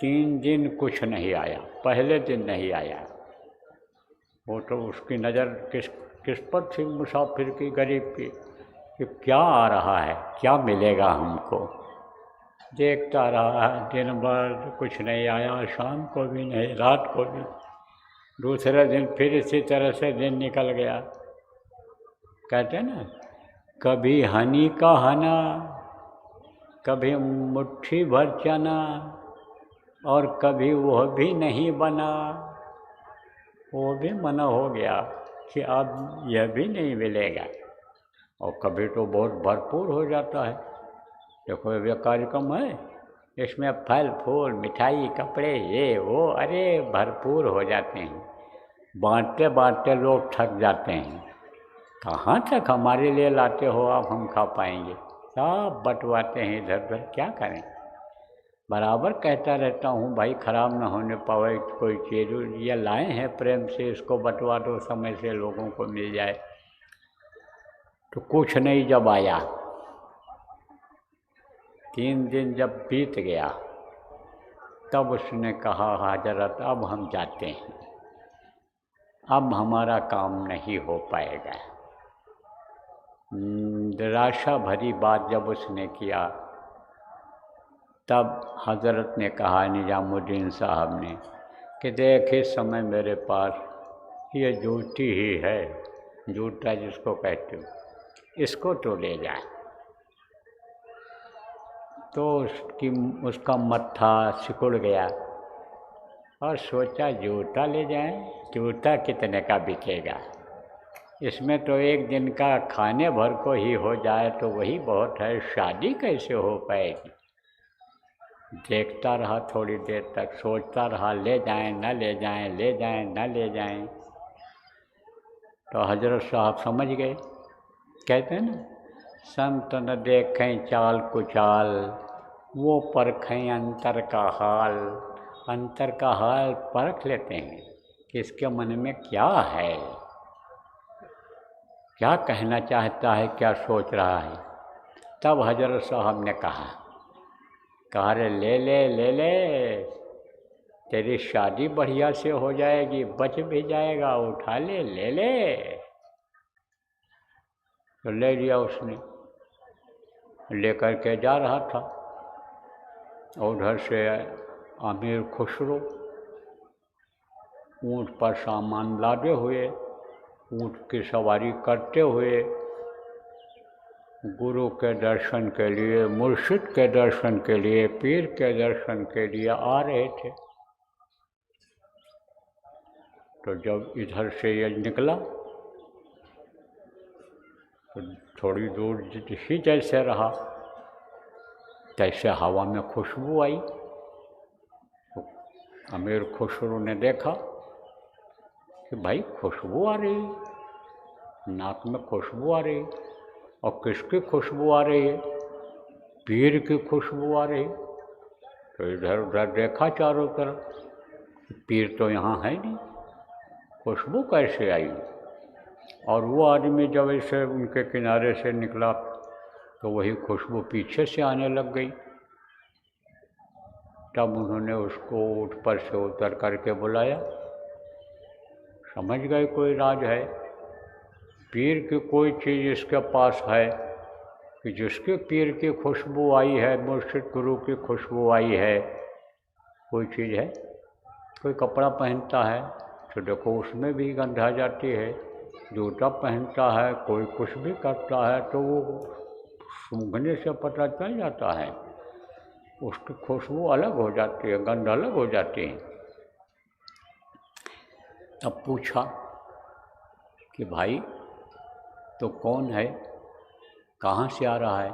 3 दिन कुछ नहीं आया, पहले दिन नहीं आया। वो तो उसकी नज़र किस पर थी, मुसाफिर की, गरीब की, कि क्या आ रहा है, क्या मिलेगा हमको। देखता रहा दिन भर, कुछ नहीं आया, शाम को भी नहीं, रात को भी। दूसरे दिन फिर इसी तरह से दिन निकल गया। कहते हैं ना, कभी हनी का हना, कभी मुट्ठी भर चना, और कभी वह भी नहीं बना। वो भी मना हो गया कि अब यह भी नहीं मिलेगा। और कभी तो बहुत भरपूर हो जाता है। देखो ये कार्यक्रम है, इसमें फल फूल मिठाई कपड़े ये वो, अरे भरपूर हो जाते हैं। बांटते बांटते लोग थक जाते हैं। कहाँ तक हमारे लिए लाते हो आप, हम खा पाएंगे। सब बंटवाते हैं इधर उधर, क्या करें। बराबर कहता रहता हूँ भाई, खराब ना होने पावे कोई चीज़, ये लाए हैं प्रेम से, इसको बंटवा दो, समय से लोगों को मिल जाए। तो कुछ नहीं जब आया, 3 दिन जब बीत गया, तब उसने कहा हजरत अब हम जाते हैं, अब हमारा काम नहीं हो पाएगा। निराशा भरी बात जब उसने किया, तब हजरत ने कहा, निजामुद्दीन साहब ने, कि देख इस समय मेरे पास ये जूती ही है, जूता जिसको कहते हो, इसको तो ले जाए। तो उसका मत्था सिकुड़ गया और सोचा जूता ले जाएं, जूता कितने का बिकेगा, इसमें तो एक दिन का खाने भर को ही हो जाए तो वही बहुत है, शादी कैसे हो पाएगी। देखता रहा थोड़ी देर तक, सोचता रहा ले जाएं न ले जाएं, ले जाएं न ले जाएं। तो हजरत साहब समझ गए। कहते हैं ना, संत न देखें चाल कुचाल, वो परखें अंतर का हाल। अंतर का हाल परख लेते हैं कि इसके मन में क्या है, क्या कहना चाहता है, क्या सोच रहा है। तब हजरत साहब ने कहा रे ले ले ले ले, तेरी शादी बढ़िया से हो जाएगी, बच भी जाएगा, उठा ले ले ले। तो ले लिया उसने, लेकर के जा रहा था। और उधर से अमीर खुसरो ऊँट पर सामान लादे हुए, ऊँट की सवारी करते हुए गुरु के दर्शन के लिए, मुर्शिद के दर्शन के लिए, पीर के दर्शन के लिए आ रहे थे। तो जब इधर से ये निकला तो थोड़ी दूर ही जैसे रहा, तैसे हवा में खुशबू आई। तो अमीर खुसरो ने देखा कि भाई खुशबू आ रही, नाक में खुशबू आ रही, और किसकी खुशबू आ रही है, पीर की खुशबू आ रही। तो इधर उधर देखा चारों तरफ, पीर तो यहाँ है नहीं, खुशबू कैसे आई। और वो आदमी जब ऐसे उनके किनारे से निकला तो वही खुशबू पीछे से आने लग गई। तब उन्होंने उसको ऊँट पर से उतर करके बुलाया। समझ गए कोई राज है, पीर की कोई चीज़ इसके पास है कि जिसके पीर की खुशबू आई है, मुर्शिद गुरु की खुशबू आई है। कोई चीज़ है, कोई कपड़ा पहनता है तो देखो उसमें भी गंध आ जाती है, जूता पहनता है, कोई कुछ भी करता है तो वो सूंघने से पता चल जाता है, उसकी खुशबू अलग हो जाती है, गंध अलग हो जाती है। अब पूछा कि भाई तो कौन है, कहाँ से आ रहा है।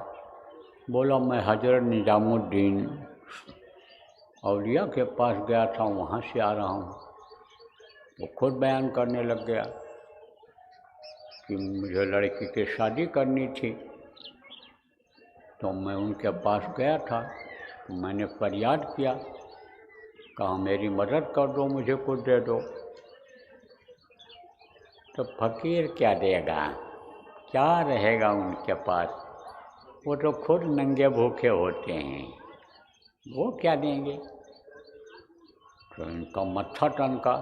बोला मैं हजरत निजामुद्दीन औलिया के पास गया था, वहाँ से आ रहा हूँ। वो खुद बयान करने लग गया कि मुझे लड़की की शादी करनी थी, तो मैं उनके पास गया था, तो मैंने फरियाद किया, कहा मेरी मदद कर दो, मुझे कुछ दे दो। तो फ़कीर क्या देगा, क्या रहेगा उनके पास, वो तो खुद नंगे भूखे होते हैं, वो क्या देंगे। तो इनका मत्था टनका,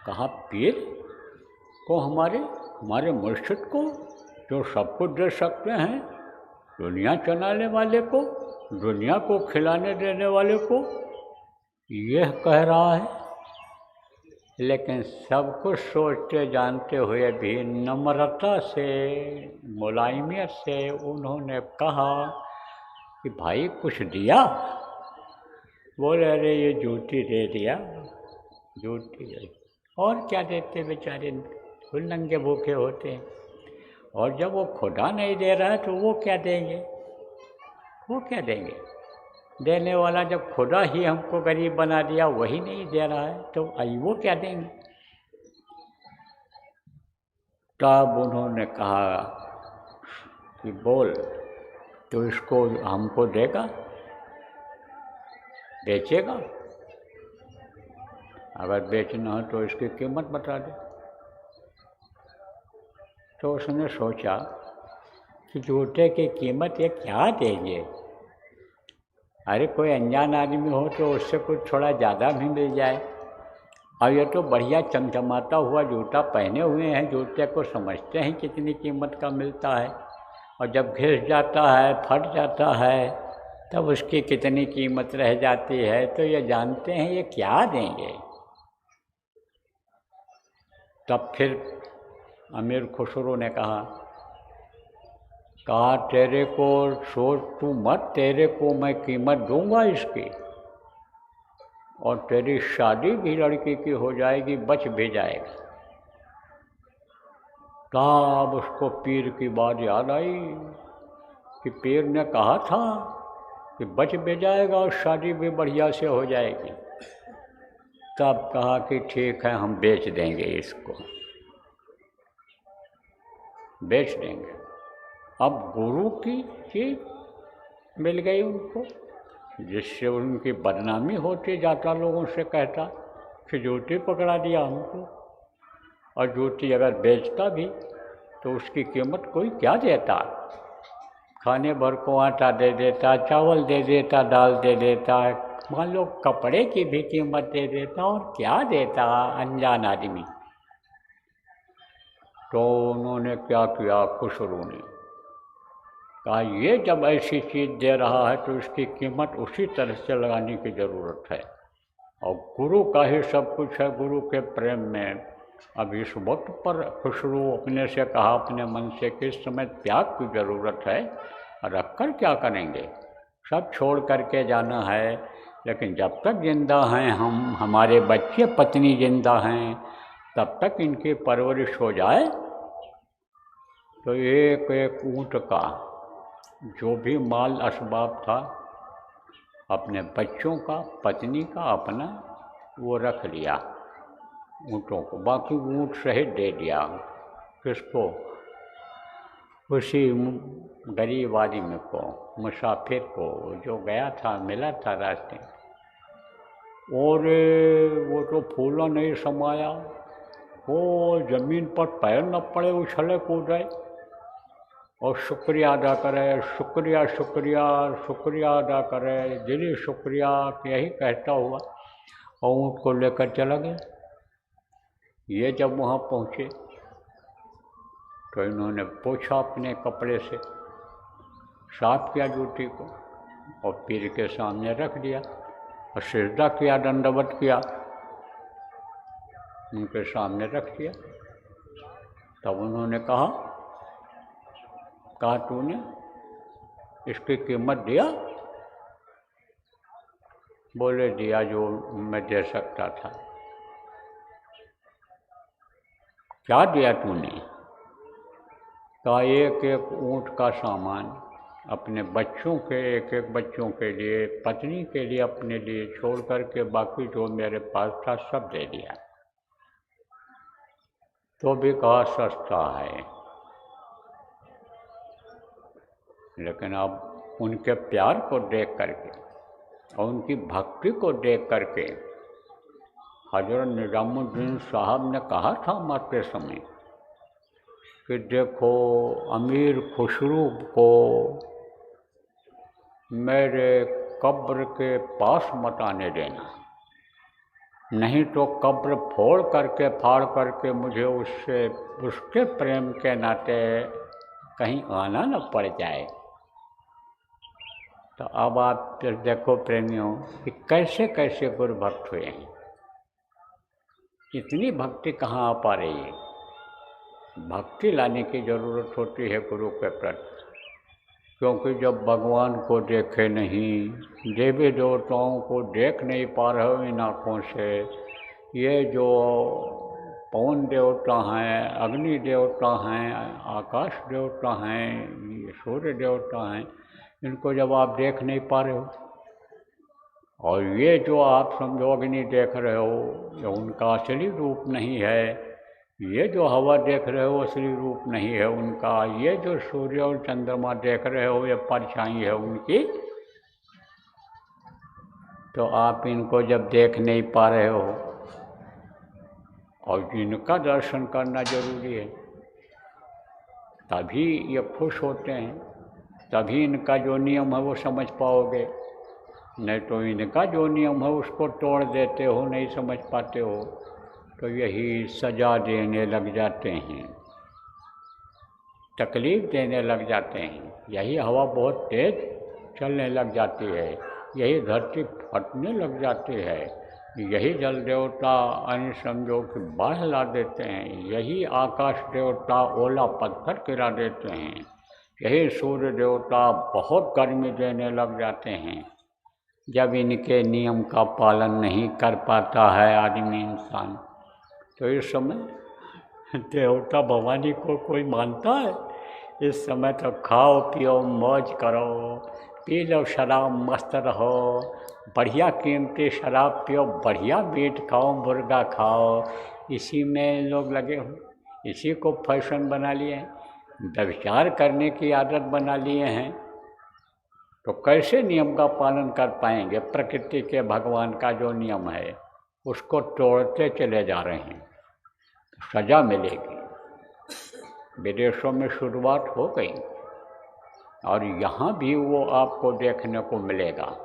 कहा पीर को, हमारे मुर्शिद को, जो सब कुछ दे सकते हैं, दुनिया चलाने वाले को, दुनिया को खिलाने देने वाले को, यह कह रहा है। लेकिन सब कुछ सोचते जानते हुए भी नम्रता से, मुलायमियत से उन्होंने कहा कि भाई कुछ दिया। बोले अरे ये जूती दे दिया, जूती दे। और क्या देते बेचारे, खुद नंगे भूखे होते हैं। और जब वो खुदा नहीं दे रहा है तो वो क्या देंगे, वो क्या देंगे। देने वाला जब खुदा ही हमको गरीब बना दिया, वही नहीं दे रहा है, तो आई वो क्या देंगे। तब उन्होंने कहा कि बोल, तो इसको हमको देगा, बेचेगा, अगर बेचना हो तो इसकी कीमत बता दे। तो उसने सोचा कि जूते की कीमत ये क्या देंगे, अरे कोई अनजान आदमी हो तो उससे कुछ थोड़ा ज़्यादा भी मिल जाए। और ये तो बढ़िया चमचमाता हुआ जूता पहने हुए हैं, जूते को समझते हैं कितनी कीमत का मिलता है, और जब घिस जाता है, फट जाता है, तब उसकी कितनी कीमत रह जाती है, तो ये जानते हैं ये क्या देंगे। तब फिर अमीर खुसरो ने कहा तेरे को सोच तू मत, तेरे को मैं कीमत दूंगा इसकी, और तेरी शादी भी लड़की की हो जाएगी, बच भी जाएगा। तब उसको पीर की बात याद आई कि पीर ने कहा था कि बच भी जाएगा और शादी भी बढ़िया से हो जाएगी। तब कहा कि ठीक है, हम बेच देंगे इसको, बेच देंगे। अब गुरु की चीज मिल गई उनको, जिससे उनकी बदनामी होती, जाता लोगों से कहता कि जूती पकड़ा दिया हमको। और जूती अगर बेचता भी तो उसकी कीमत कोई क्या देता, खाने भर को आटा दे देता, चावल दे देता, दाल दे देता, मान लो कपड़े की भी कीमत दे देता, और क्या देता अनजान आदमी। तो उन्होंने क्या किया, खुसरो ने कहा ये जब ऐसी चीज़ दे रहा है तो इसकी कीमत उसी तरह से लगाने की ज़रूरत है, और गुरु का ही सब कुछ है, गुरु के प्रेम में। अब इस वक्त पर खुसरो अपने से कहा, अपने मन से, कि इस समय त्याग की ज़रूरत है, रख कर क्या करेंगे, सब छोड़ करके जाना है। लेकिन जब तक जिंदा हैं हम, हमारे बच्चे पत्नी जिंदा हैं, तब तक इनकी परवरिश हो जाए। तो एक एक ऊँट का जो भी माल असबाब था, अपने बच्चों का, पत्नी का, अपना, वो रख लिया ऊँटों को, बाकी ऊँट सहित दे दिया। किसको, उसी गरीब आदमी को, मुसाफिर को, जो गया था, मिला था रास्ते। और वो तो फूला नहीं समाया, वो ज़मीन पर पैर न पड़े, उछले कूदे और शुक्रिया अदा करे, शुक्रिया शुक्रिया शुक्रिया अदा करे, दिली शुक्रिया, यही कहता हुआ और ऊँट को लेकर चला गया। ये जब वहाँ पहुँचे तो इन्होंने पोंछा अपने कपड़े से, साफ किया जूती को, और पीर के सामने रख दिया और सिजदा किया, दंडवत किया, उनके सामने रख दिया। तब उन्होंने कहा तूने इसकी कीमत दिया। बोले दिया जो मैं दे सकता था। क्या दिया तूने? कहा एक एक ऊँट का सामान, अपने बच्चों के, एक एक बच्चों के लिए, पत्नी के लिए, अपने लिए छोड़ करके बाकी जो मेरे पास था सब दे दिया। तो भी कहा सस्ता है। लेकिन अब उनके प्यार को देख करके और उनकी भक्ति को देख करके हज़रत निज़ामुद्दीन साहब ने कहा था मरते समय कि देखो अमीर खुसरो को मेरे कब्र के पास मत आने देना, नहीं तो कब्र फाड़ करके मुझे उससे, उसके प्रेम के नाते कहीं आना न पड़ जाए। तो अब आप फिर देखो प्रेमियों कि कैसे कैसे गुरु भक्त हुए हैं। इतनी भक्ति कहाँ आ पा रही है। भक्ति लाने की ज़रूरत होती है गुरु के प्रति, क्योंकि जब भगवान को देखे नहीं, देवी देवताओं को देख नहीं पा रहे हो इन आँखों से, ये जो पवन देवता हैं, अग्नि देवता हैं, आकाश देवता हैं, ये सूर्य देवता हैं, इनको जब आप देख नहीं पा रहे हो, और ये जो आप समझो अग्नि देख रहे हो ये उनका असली रूप नहीं है, ये जो हवा देख रहे हो असली रूप नहीं है उनका, ये जो सूर्य और चंद्रमा देख रहे हो ये परछाई है उनकी, तो आप इनको जब देख नहीं पा रहे हो और जिनका दर्शन करना जरूरी है तभी ये खुश होते हैं, तभी इनका जो नियम है वो समझ पाओगे, नहीं तो इनका जो नियम है उसको तोड़ देते हो, नहीं समझ पाते हो, तो यही सजा देने लग जाते हैं, तकलीफ़ देने लग जाते हैं। यही हवा बहुत तेज़ चलने लग जाती है, यही धरती फटने लग जाती है, यही जल देवता अन्य समझो कि बाढ़ ला देते हैं, यही आकाश देवता ओला पत्थर गिरा देते हैं, यही सूर्य देवता बहुत गर्मी देने लग जाते हैं। जब इनके नियम का पालन नहीं कर पाता है आदमी इंसान, तो इस समय देवता भवानी को कोई मानता है? इस समय तो खाओ पियो मौज करो, पी लो शराब मस्त रहो, बढ़िया कीमती शराब पियो, बढ़िया मीट खाओ, मुर्गा खाओ, इसी में लोग लगे हो, इसी को फैशन बना लिए हैं, व्यभिचार करने की आदत बना लिए हैं, तो कैसे नियम का पालन कर पाएंगे? प्रकृति के भगवान का जो नियम है उसको तोड़ते चले जा रहे हैं, तो सज़ा मिलेगी। विदेशों में शुरुआत हो गई और यहाँ भी वो आपको देखने को मिलेगा।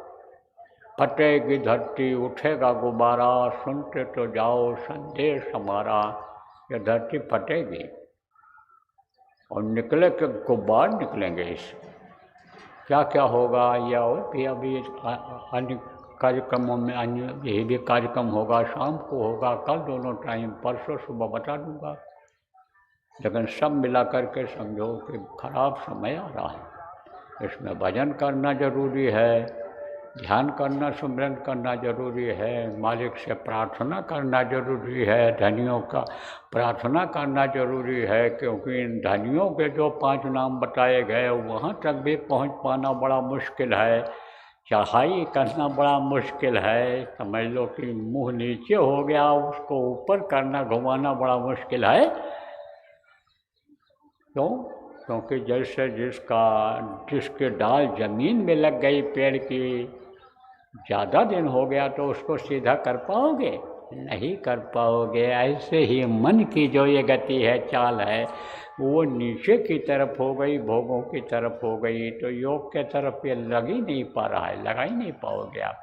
फटेगी धरती उठेगा गुब्बारा, सुनते तो जाओ संदेश हमारा, ये धरती फटेगी और निकले के गुब्बार निकलेंगे इससे। क्या क्या होगा या और भी अभी अन्य कार्यक्रमों में अन्य यही भी कार्यक्रम होगा, शाम को होगा, कल दोनों टाइम, परसों सुबह बता दूंगा। लेकिन सब मिला करके समझो कि खराब समय आ रहा है, इसमें भजन करना जरूरी है, ध्यान करना, सुमिरन करना जरूरी है, मालिक से प्रार्थना करना जरूरी है, धनियों का प्रार्थना करना जरूरी है, क्योंकि इन धनियों के जो 5 नाम बताए गए वहाँ तक भी पहुँच पाना बड़ा मुश्किल है, चढ़ाई करना बड़ा मुश्किल है, समझ लो कि मुँह नीचे हो गया, उसको ऊपर करना, घुमाना बड़ा मुश्किल है। क्यों? क्योंकि जैसे जिसके डाल ज़मीन में लग गई पेड़ की, ज़्यादा दिन हो गया तो उसको सीधा कर पाओगे? नहीं कर पाओगे। ऐसे ही मन की जो ये गति है, चाल है, वो नीचे की तरफ हो गई, भोगों की तरफ हो गई, तो योग के तरफ ये लग ही नहीं पा रहा है, लगा ही नहीं पाओगे आप।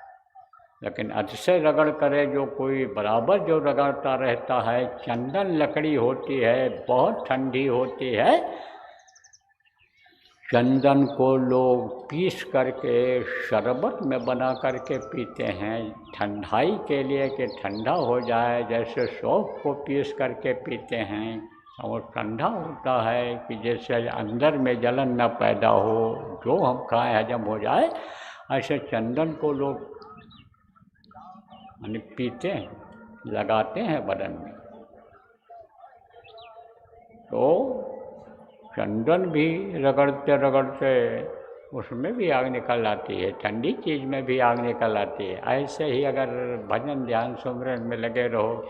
लेकिन अतिशय रगड़ करे जो कोई, बराबर जो रगड़ता रहता है, चंदन लकड़ी होती है, बहुत ठंडी होती है, चंदन को लोग पीस करके शरबत में बना करके पीते हैं ठंडाई के लिए कि ठंडा हो जाए, जैसे सौंफ को पीस करके पीते हैं और ठंडा होता है कि जैसे अंदर में जलन न पैदा हो, जो हम खाएं हजम हो जाए, ऐसे चंदन को लोग यानी पीते हैं, लगाते हैं बदन में। तो चंदन भी रगड़ते रगड़ते उसमें भी आग निकल आती है, ठंडी चीज़ में भी आग निकल आती है। ऐसे ही अगर भजन ध्यान सुमरन में लगे रहो,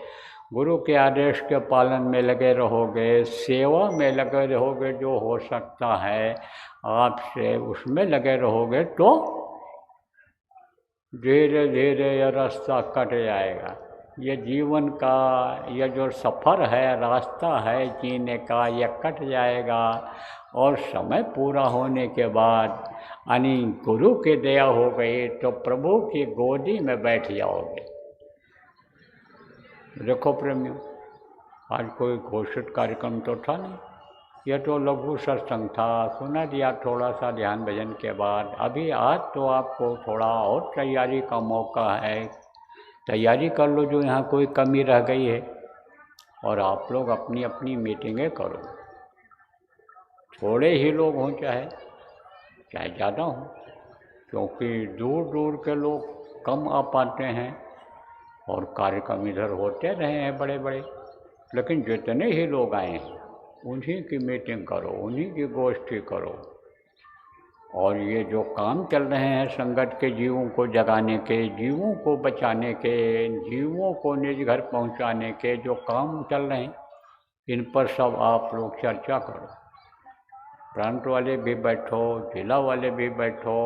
गुरु के आदेश के पालन में लगे रहोगे, सेवा में लगे रहोगे, जो हो सकता है आपसे उसमें लगे रहोगे, तो धीरे धीरे यह रास्ता कट जाएगा। ये जीवन का यह जो सफ़र है, रास्ता है जीने का, यह कट जाएगा। और समय पूरा होने के बाद यानी गुरु की दया हो गई तो प्रभु की गोदी में बैठ जाओगे। देखो प्रेमियों, आज कोई घोषित कार्यक्रम तो था नहीं, यह तो लघु सत्संग था, सुना दिया थोड़ा सा ध्यान भजन के बाद। अभी आज तो आपको थोड़ा और तैयारी का मौका है, तैयारी कर लो जो यहाँ कोई कमी रह गई है। और आप लोग अपनी अपनी मीटिंगें करो, थोड़े ही लोग हों चाहे ज़्यादा हों, क्योंकि दूर दूर के लोग कम आ पाते हैं और कार्यक्रम इधर होते रहे हैं बड़े बड़े। लेकिन जितने ही लोग आए हैं उन्हीं की मीटिंग करो, उन्हीं की गोष्ठी करो। और ये जो काम चल रहे हैं संगत के जीवों को जगाने के, जीवों को बचाने के, जीवों को निज घर पहुंचाने के जो काम चल रहे हैं, इन पर सब आप लोग चर्चा करो। प्रांत वाले भी बैठो, जिला वाले भी बैठो,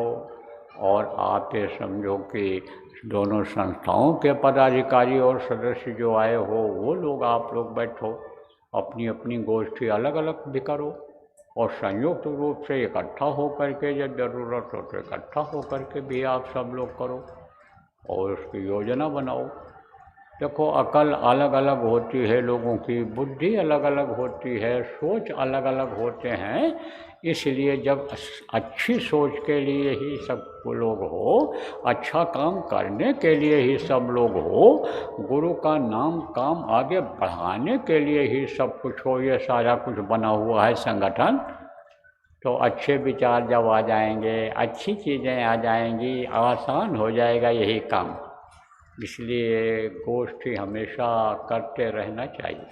और आप ये समझो कि दोनों संस्थाओं के पदाधिकारी और सदस्य जो आए हो वो लोग, आप लोग बैठो, अपनी अपनी गोष्ठी अलग अलग भी करो, और संयुक्त रूप से इकट्ठा हो करके जब ज़रूरत हो तो इकट्ठा हो करके भी आप सब लोग करो और उसकी योजना बनाओ। देखो, अकल अलग अलग होती है लोगों की, बुद्धि अलग अलग होती है, सोच अलग अलग होते हैं। इसलिए जब अच्छी सोच के लिए ही सब लोग हो, अच्छा काम करने के लिए ही सब लोग हो, गुरु का नाम काम आगे बढ़ाने के लिए ही सब कुछ हो, ये सारा कुछ बना हुआ है संगठन, तो अच्छे विचार जब आ जाएंगे, अच्छी चीज़ें आ जाएंगी, आसान हो जाएगा यही काम। इसलिए गोष्ठी हमेशा करते रहना चाहिए।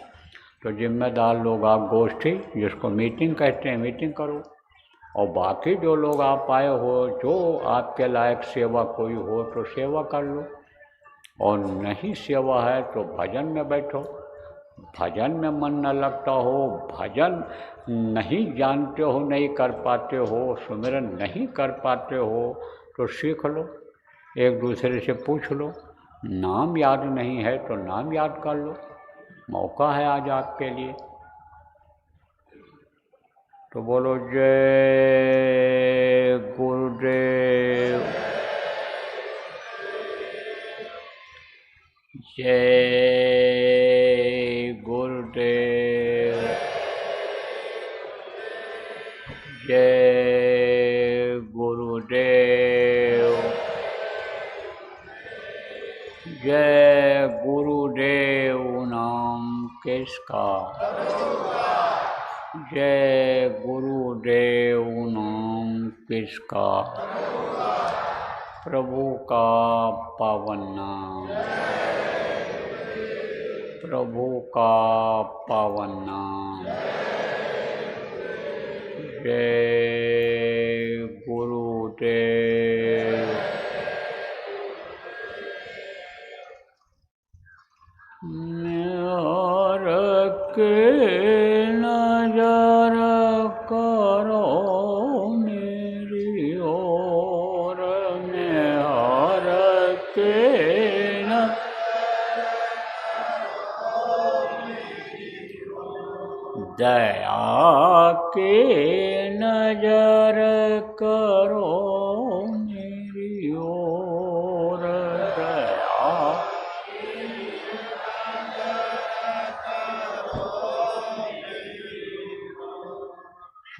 तो जिम्मेदार लोग आप गोष्ठी, जिसको मीटिंग कहते हैं, मीटिंग करो। और बाकी जो लोग आप आए हो, जो आपके लायक सेवा कोई हो तो सेवा कर लो, और नहीं सेवा है तो भजन में बैठो। भजन में मन न लगता हो, भजन नहीं जानते हो, नहीं कर पाते हो, सुमिरन नहीं कर पाते हो, तो सीख लो, एक दूसरे से पूछ लो। नाम याद नहीं है तो नाम याद कर लो, मौका है आज आपके लिए। तो बोलो जय गुरुदेव, जय गुरुदेव, जय गुरुदेव, जय गुरुदेव नाम किसका, जय गुरुदेव नाम किसका, प्रभु का पावन नाम, प्रभु का पावन नाम, जय गुरुदेव। निहार के नजर करो मेरी ओर, निहार के दया के नजर करो मेरी ओर, दया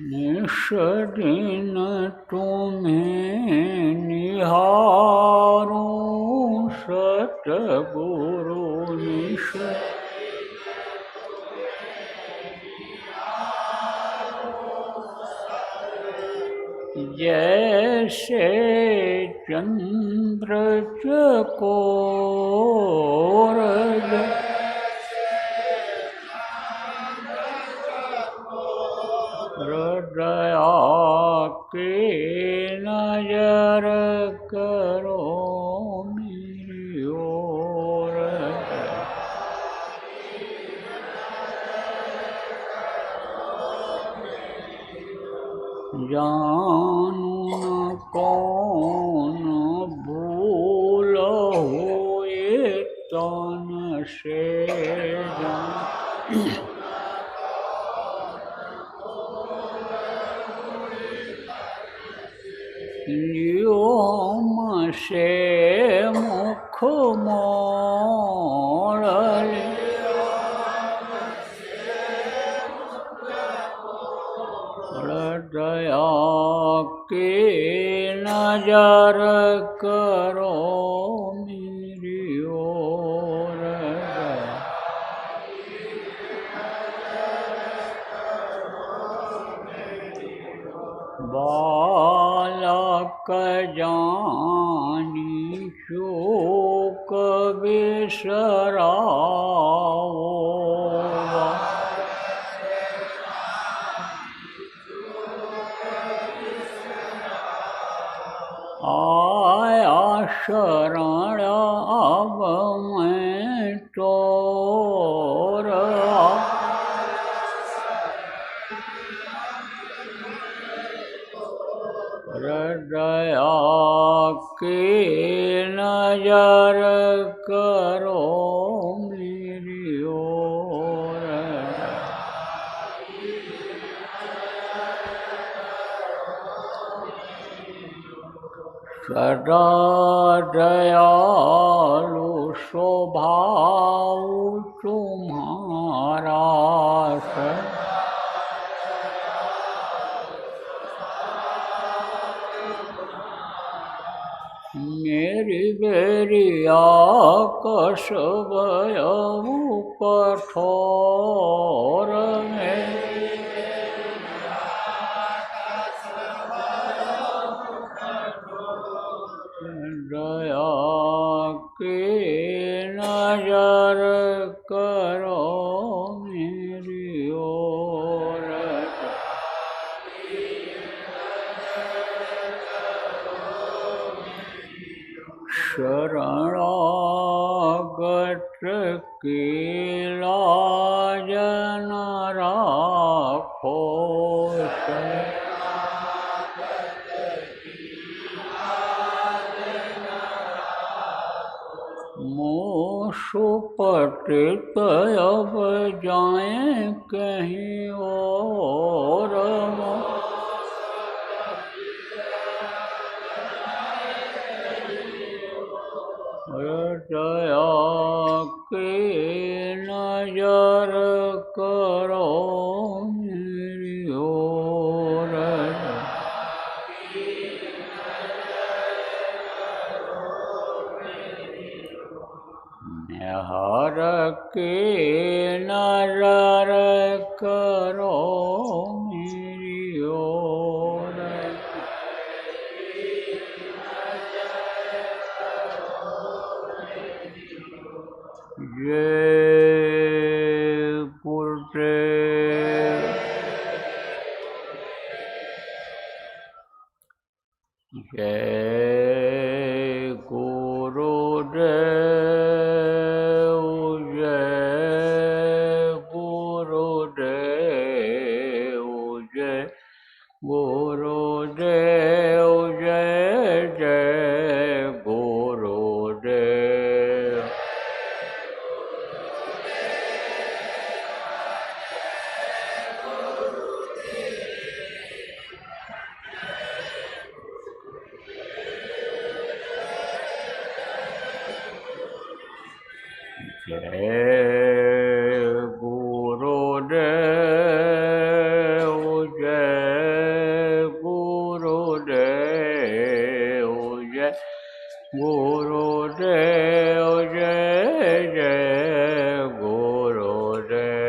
निश दिन तुम्हें निहारूं सतगुरु, निश जैसे चंद्र चकोर, हृदया के नजर करो मेरी ओर। जानू न कौन भूल हुए तन से हमसे मुख मोड़ दया के नजर करो मेरी ओर। बालक जानी चूक बिसराओ, आया शरण अब मैं तोर। दया के नजर करो मेरी ओर। सदा दयालु स्वभाव तुम्हारा, मेरी बेरिया कसब कठोर में। दया के नजर करो मेरी ओर। शरणागत की लाज न राखो, सुपतित अब जाएं कहीं और। दया के नजर करो मेरी ओर। हर के नजर करो मेरी ओर। जय गुरुदेव, जय गुरुदेव, जय गुरुदेव, जय गुरुदेव, जय जय गुरुदेव। जय गुरुदेव, जय गुरुदेव, जय गुरुदेव, जय जय गुरुदेव।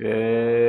जय